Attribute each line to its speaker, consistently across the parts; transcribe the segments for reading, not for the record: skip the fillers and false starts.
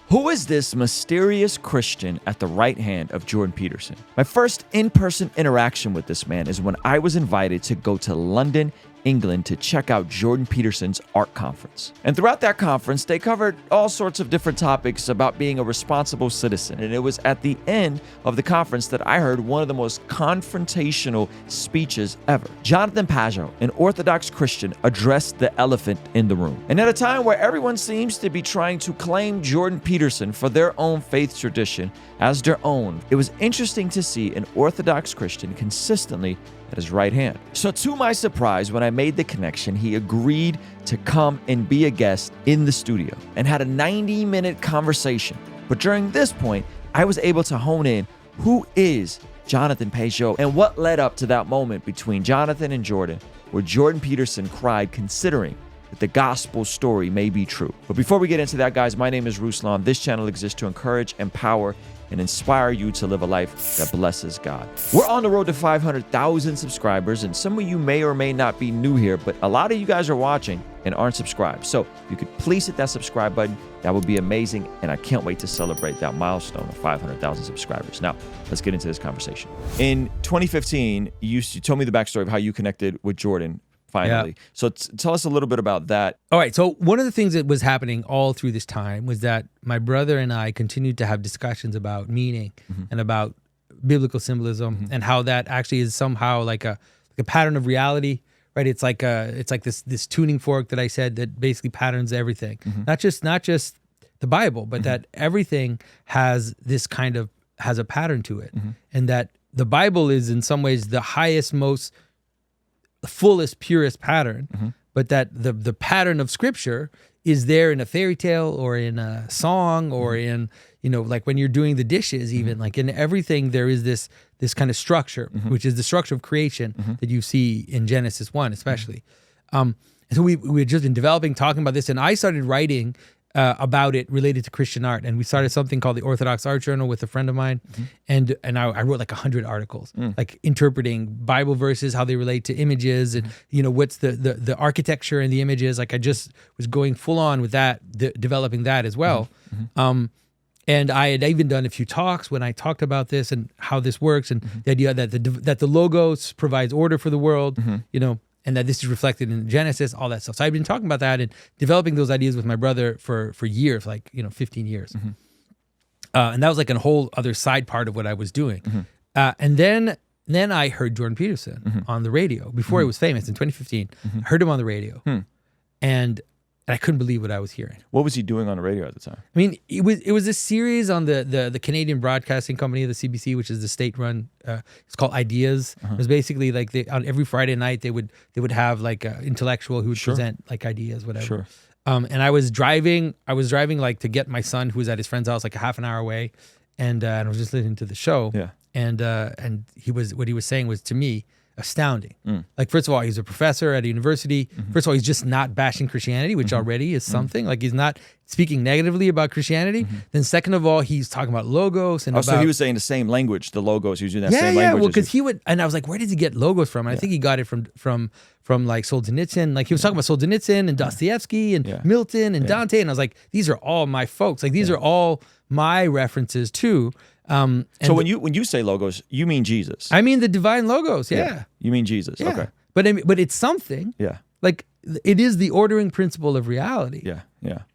Speaker 1: Who is this mysterious Christian at the right hand of Jordan Peterson? My first in-person interaction with this man is when I was invited to go to London, England to check out Jordan Peterson's art conference. And throughout that conference, they covered all sorts of different topics about being a responsible citizen. And it was at the end of the conference that I heard one of the most confrontational speeches ever. Johnathan Pageau, an Orthodox Christian, addressed the elephant in the room. And at a time where everyone seems to be trying to claim Jordan Peterson for their own faith tradition as their own, it was interesting to see an Orthodox Christian consistently at his right hand. So to my surprise, when I made the connection, he agreed to come and be a guest in the studio and had a 90-minute conversation. But during this point, I was able to hone in who is Johnathan Pageau and what led up to that moment between Johnathan and Jordan, where Jordan Peterson cried considering that the gospel story may be true. But before we get into that, guys, my name is Ruslan. This channel exists to encourage, empower, and inspire you to live a life that blesses God. We're on the road to 500,000 subscribers, and some of you may or may not be new here, but a lot of you guys are watching and aren't subscribed. So if you could please hit that subscribe button, that would be amazing, and I can't wait to celebrate that milestone of 500,000 subscribers. Now, let's get into this conversation. In 2015, you told me the backstory of how you connected with Jordan finally. Yeah. So tell us a little bit about that.
Speaker 2: All right. So one of the things that was happening all through this time was that my brother and I continued to have discussions about meaning and about biblical symbolism and how that actually is somehow like a pattern of reality, right? It's like this tuning fork that I said that basically patterns everything. Not just the Bible, but that everything has this kind of has a pattern to it. And that the Bible is in some ways the highest, most fullest, purest pattern, but that the pattern of Scripture is there in a fairy tale or in a song or in, like when you're doing the dishes, even like in everything, there is this kind of structure, which is the structure of creation that you see in Genesis 1, especially. And so we had just been talking about this, and I started writing about it related to Christian art, and we started something called the Orthodox Art Journal with a friend of mine, and I wrote like 100 articles, like interpreting Bible verses, how they relate to images, and what's the architecture and the images. Like I just was going full on with that, developing that as well. And I had even done a few talks when I talked about this and how this works, and the idea that the Logos provides order for the world, and that this is reflected in Genesis, all that stuff. So I've been talking about that and developing those ideas with my brother for years, like 15 years. And that was like a whole other side part of what I was doing. And then I heard Jordan Peterson on the radio before he was famous in 2015. I heard him on the radio, and I couldn't believe what I was hearing.
Speaker 1: What was he doing on the radio at the time?
Speaker 2: I mean, it was a series on the Canadian Broadcasting Company, the CBC, which is the state-run. It's called Ideas. It was basically like on every Friday night they would have like an intellectual who would present like ideas, whatever. And I was driving like to get my son, who was at his friend's house like a half an hour away, and I was just listening to the show. And what he was saying was, to me, astounding. Like, first of all, he's a professor at a university. First of all, he's just not bashing Christianity, which already is something. Like, he's not speaking negatively about Christianity. Then second of all, he's talking about Logos and
Speaker 1: so he was saying the same language, the Logos. He was using that same language.
Speaker 2: Well, because he would, and I was like, where does he get Logos from? And I think he got it from like Solzhenitsyn. Like, he was talking about Solzhenitsyn and Dostoevsky and Milton and Dante. And I was like, these are all my folks. Like, these are all my references too.
Speaker 1: So when you say Logos, you mean Jesus?
Speaker 2: I mean the divine Logos,
Speaker 1: You mean Jesus, okay.
Speaker 2: But it's something. Like, it is the ordering principle of reality.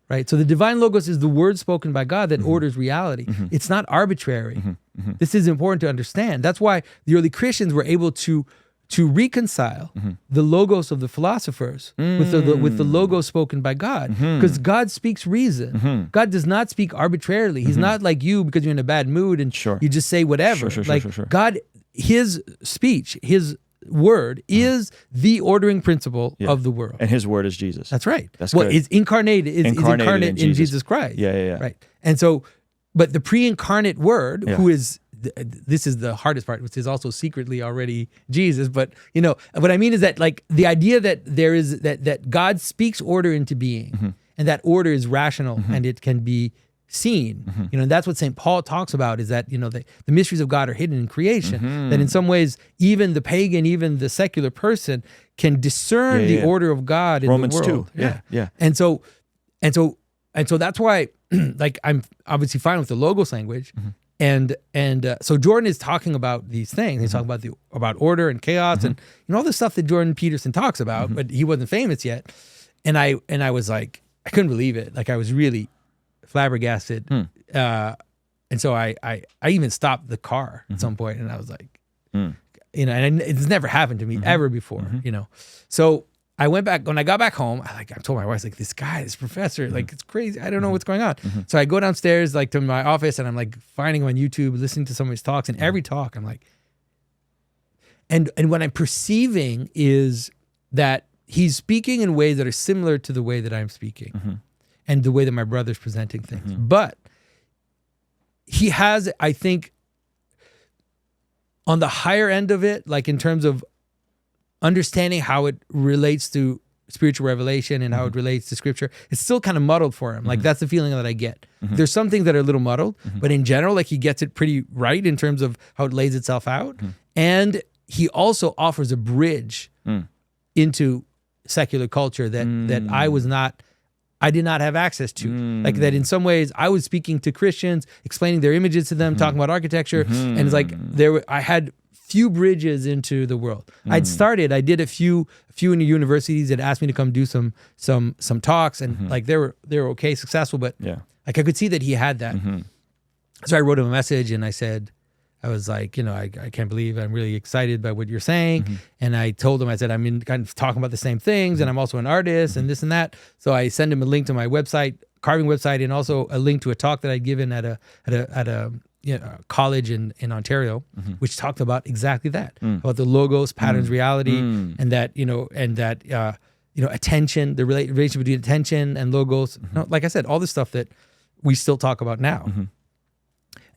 Speaker 2: Right? So the divine Logos is the word spoken by God that orders reality. It's not arbitrary. This is important to understand. That's why the early Christians were able to reconcile the Logos of the philosophers with the Logos spoken by God, because God speaks reason. God does not speak arbitrarily. He's not like you because you're in a bad mood and you just say whatever. God, his speech, his word is the ordering principle of the world,
Speaker 1: and his word is Jesus.
Speaker 2: That's right.
Speaker 1: That's
Speaker 2: good.
Speaker 1: It's
Speaker 2: incarnate in Jesus Christ.
Speaker 1: Right.
Speaker 2: And so, but the pre-incarnate word, who is, this is the hardest part, which is also secretly already Jesus. But what I mean is that, like, the idea that there is that God speaks order into being, and that order is rational and it can be seen. And that's what St. Paul talks about, is that the mysteries of God are hidden in creation. That in some ways, even the pagan, even the secular person can discern the order of God in
Speaker 1: Romans
Speaker 2: the world.
Speaker 1: 2. Yeah.
Speaker 2: And so that's why like I'm obviously fine with the Logos language. And so Jordan is talking about these things. He's talking about order and chaos and all the stuff that Jordan Peterson talks about, but he wasn't famous yet. And I was like, I couldn't believe it. Like I was really flabbergasted. And so I even stopped the car at some point, and I was like, and it's never happened to me ever before, So I went back, when I got back home, I told my wife, like, this professor, like, it's crazy. I don't know what's going on. So I go downstairs, like, to my office, and I'm like finding him on YouTube, listening to some of his talks, and every talk I'm like, and what I'm perceiving is that he's speaking in ways that are similar to the way that I'm speaking and the way that my brother's presenting things. But he has, I think, on the higher end of it, like in terms of understanding how it relates to spiritual revelation and how it relates to scripture, it's still kind of muddled for him. Like that's the feeling that I get. There's some things that are a little muddled, but in general, like he gets it pretty right in terms of how it lays itself out. And he also offers a bridge into secular culture that I did not have access to. Like that in some ways I was speaking to Christians, explaining their images to them, talking about architecture. And it's like I had few bridges into the world. I did a few in the universities that asked me to come do some talks, and like they were okay, successful, but like I could see that he had that. So I wrote him a message and I said, I was like, I can't believe I'm really excited by what you're saying. And I told him, I said, I'm kind of talking about the same things, and I'm also an artist and this and that. So I sent him a link to my website, carving website, and also a link to a talk that I'd given at a college in Ontario, which talked about exactly that, about the Logos, patterns, reality, and that, attention, the relationship between attention and Logos. Like I said, all this stuff that we still talk about now.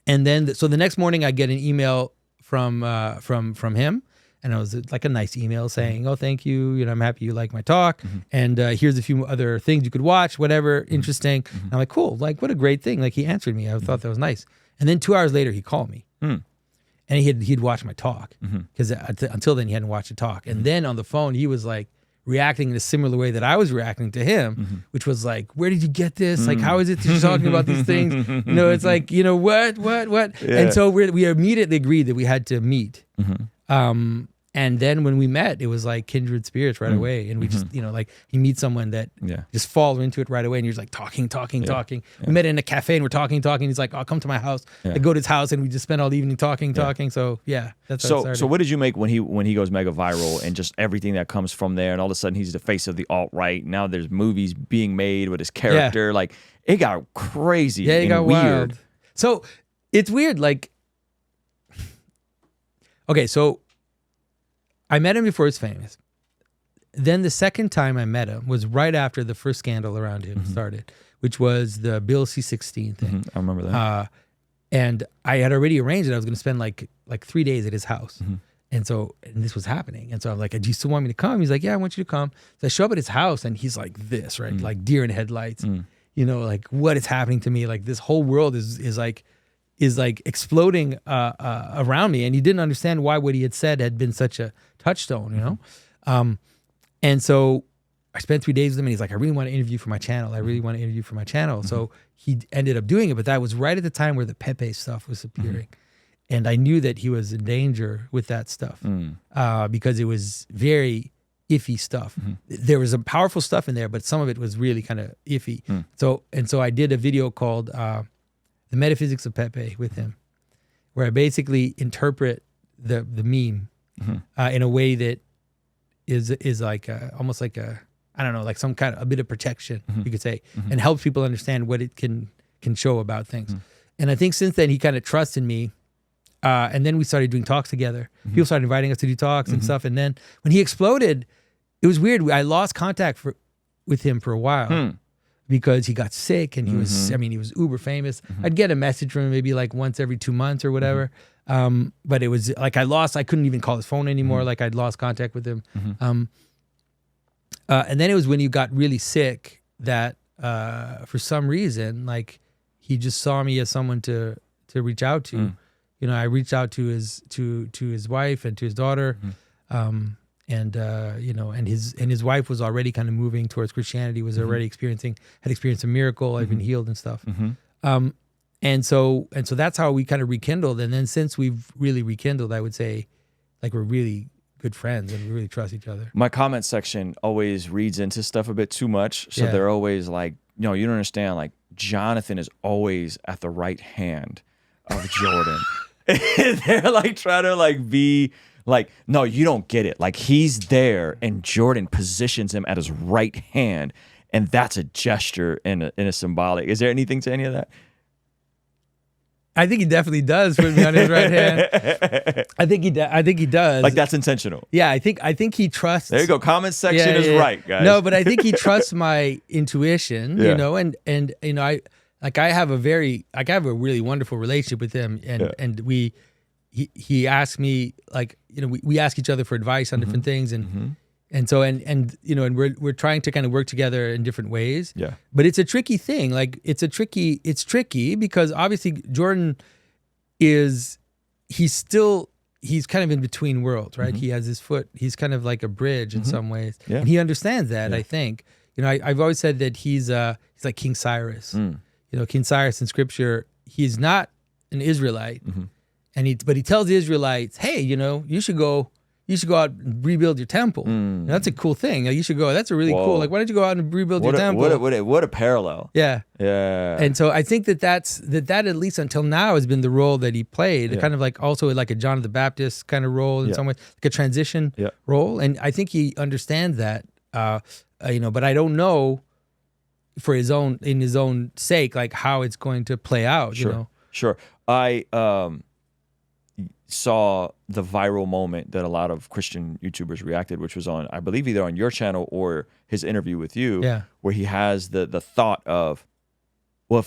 Speaker 2: And then, so the next morning I get an email from him, and it was like a nice email saying, "Oh, thank you. I'm happy you like my talk, and here's a few other things you could watch, whatever, interesting." And I'm like, cool. Like, what a great thing. Like, he answered me. I thought that was nice. And then 2 hours later, he called me, and he'd watched my talk, because until then he hadn't watched the talk. And then on the phone, he was like reacting in a similar way that I was reacting to him, which was like, "Where did you get this? Like, how is it that you're talking about these things?" It's like, what? Yeah. And so we immediately agreed that we had to meet. And then when we met, it was like kindred spirits right away. And we just, like you meet someone that just fall into it right away, and you're just like talking. We met in a cafe and we're talking. He's like, "I'll come to my house." I go to his house and we just spend all the evening talking. So that's how it started.
Speaker 1: So what did you make when he goes mega viral, and just everything that comes from there, and all of a sudden he's the face of the alt-right. Now there's movies being made with his character. Like, it got crazy.
Speaker 2: Yeah, it got
Speaker 1: weird.
Speaker 2: Wild. So it's weird. Like, okay, so I met him before he was famous. Then the second time I met him was right after the first scandal around him started, which was the Bill C-16 thing.
Speaker 1: I remember that.
Speaker 2: And I had already arranged that I was going to spend like 3 days at his house. And this was happening. And so I'm like, "Do you still want me to come?" He's like, "Yeah, I want you to come." So I show up at his house, and he's like this, right? Like deer in headlights. Like, what is happening to me? Like, this whole world is like exploding around me, and he didn't understand why what he had said had been such a touchstone, and so I spent 3 days with him, and he's like, "I really want to interview for my channel. So he ended up doing it, but that was right at the time where the Pepe stuff was appearing, and I knew that he was in danger with that stuff because it was very iffy stuff. There was some powerful stuff in there, but some of it was really kind of iffy. So I did a video called The Metaphysics of Pepe with him, where I basically interpret the meme in a way that is like almost like like some kind of a bit of protection, you could say, and helps people understand what it can show about things. And I think since then he kind of trusted me, and then we started doing talks together. People started inviting us to do talks and stuff. And then when he exploded, it was weird. I lost contact with him for a while. Because he got sick, and he was, he was uber famous. I'd get a message from him maybe like once every 2 months or whatever. But it was like I couldn't even call his phone anymore. Like, I'd lost contact with him. And then it was when he got really sick that for some reason, like, he just saw me as someone to reach out to. I reached out to his wife and to his daughter. you know, and his wife was already kind of moving towards Christianity, was already had experienced a miracle, had been healed and stuff. And so that's how we kind of rekindled. And then since we've really rekindled, I would say, like, we're really good friends and we really trust each other.
Speaker 1: My comment section always reads into stuff a bit too much. So they're always like, no, you don't understand. Like, Johnathan is always at the right hand of Jordan. They're like trying to like be like, no, you don't get it. Like, he's there and Jordan positions him at his right hand. And that's a gesture and a symbolic. Is there anything to any of that?
Speaker 2: I think he definitely does put me on his right hand. I think he does.
Speaker 1: Like, that's intentional.
Speaker 2: Yeah, I think he trusts.
Speaker 1: There you go. Comment section is right, guys.
Speaker 2: No, but I think he trusts my intuition. You know, and you know, I have a really wonderful relationship with him, and he asked me, like, you know, we ask each other for advice on different things, and so you know, and we're trying to kind of work together in different ways. Yeah. But it's a tricky thing. Like, it's tricky because obviously Jordan he's kind of in between worlds, right? He has his foot, he's kind of like a bridge in some ways. Yeah. And he understands that, I think. You know, I've always said that he's like King Cyrus. You know, King Cyrus in scripture, he's not an Israelite. But he tells the Israelites, hey, you know, you should go out and rebuild your temple. That's a cool thing. Like, you should go. That's a really cool. Like, why don't you go out and rebuild your temple?
Speaker 1: What a parallel.
Speaker 2: Yeah.
Speaker 1: Yeah.
Speaker 2: And so I think that at least until now has been the role that he played. Kind of like also like a John the Baptist kind of role in some way, like a transition role. And I think he understands that. You know, but I don't know for his own sake, like, how it's going to play out. You know.
Speaker 1: Sure. I saw the viral moment that a lot of Christian YouTubers reacted, which was on, I believe, either on your channel or his interview with you, where he has the thought of, well,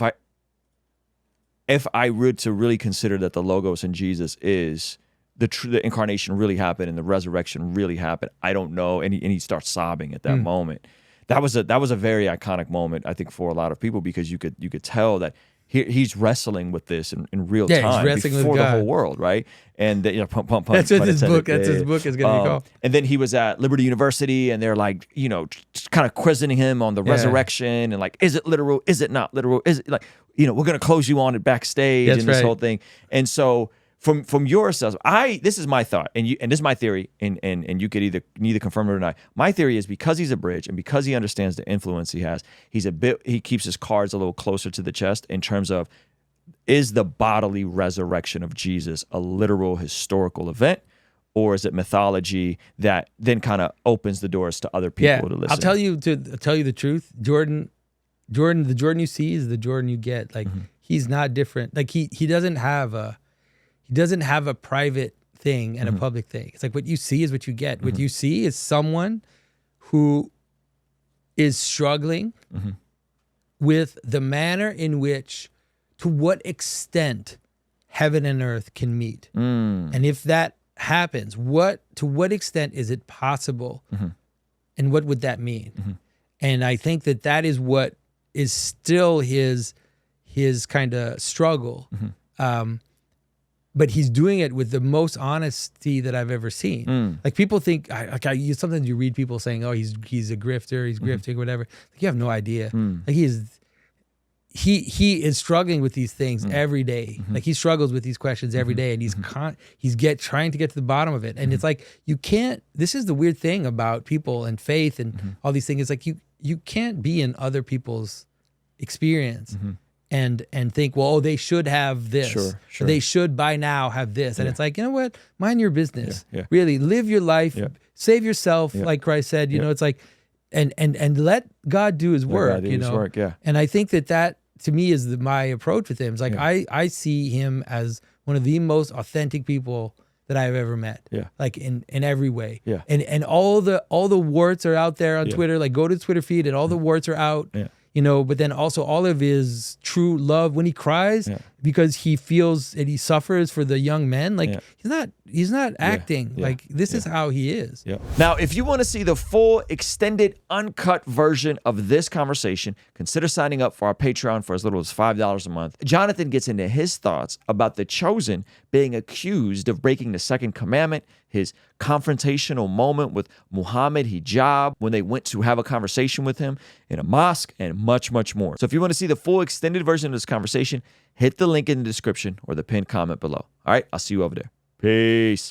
Speaker 1: if I were to really consider that the Logos in Jesus is the incarnation really happened and the resurrection really happened, I don't know, and he starts sobbing at that moment. That was a very iconic moment, I think, for a lot of people, because you could tell that he's wrestling with this in real time before the whole world, right? And you know, pump.
Speaker 2: That's what his book. That's his book is going to be called.
Speaker 1: And then he was at Liberty University, and they're like, you know, just kind of quizzing him on the resurrection, and like, is it literal? Is it not literal? Is it, like, you know, we're going to close you on it backstage and this whole thing. And so from your assessment, this is my thought, and this is my theory, and you could neither confirm it or not. My theory is, because he's a bridge and because he understands the influence he has, he keeps his cards a little closer to the chest in terms of, is the bodily resurrection of Jesus a literal historical event, or is it mythology that then kind of opens the doors to other people to listen?
Speaker 2: I'll tell you the truth. Jordan, the Jordan you see is the Jordan you get. Like, he's not different. Like, he doesn't have a private thing and a public thing. It's like, what you see is what you get. What you see is someone who is struggling with the manner in which, to what extent heaven and earth can meet. And if that happens, to what extent is it possible? And what would that mean? And I think that is what is still his kind of struggle. But he's doing it with the most honesty that I've ever seen. Like, people think, sometimes you read people saying, "Oh, he's a grifter, he's grifting, whatever." Like, you have no idea. Like, he is struggling with these things every day. Like, he struggles with these questions every day, and he's trying to get to the bottom of it. And it's like, you can't. This is the weird thing about people and faith and all these things. It's like, you can't be in other people's experience. And think, well, they should have this. Sure. They should by now have this. And it's like, you know what? Mind your business. Really, live your life. Save yourself, like Christ said. You know, it's like, and let God do His work. And I think that to me is my approach with him. It's like, I see him as one of the most authentic people that I've ever met. Like, in every way. And all the warts are out there on Twitter. Like, go to the Twitter feed, and all the warts are out. You know, but then also all of his true love when he cries, because he feels and he suffers for the young men. Like, he's not acting. Like, this is how he is.
Speaker 1: Now, if you want to see the full, extended, uncut version of this conversation, consider signing up for our Patreon for as little as $5 a month. Johnathan gets into his thoughts about the chosen being accused of breaking the second commandment, his confrontational moment with Muhammad Hijab when they went to have a conversation with him in a mosque, and much, much more. So if you want to see the full extended version of this conversation, hit the link in the description or the pinned comment below. All right, I'll see you over there. Peace.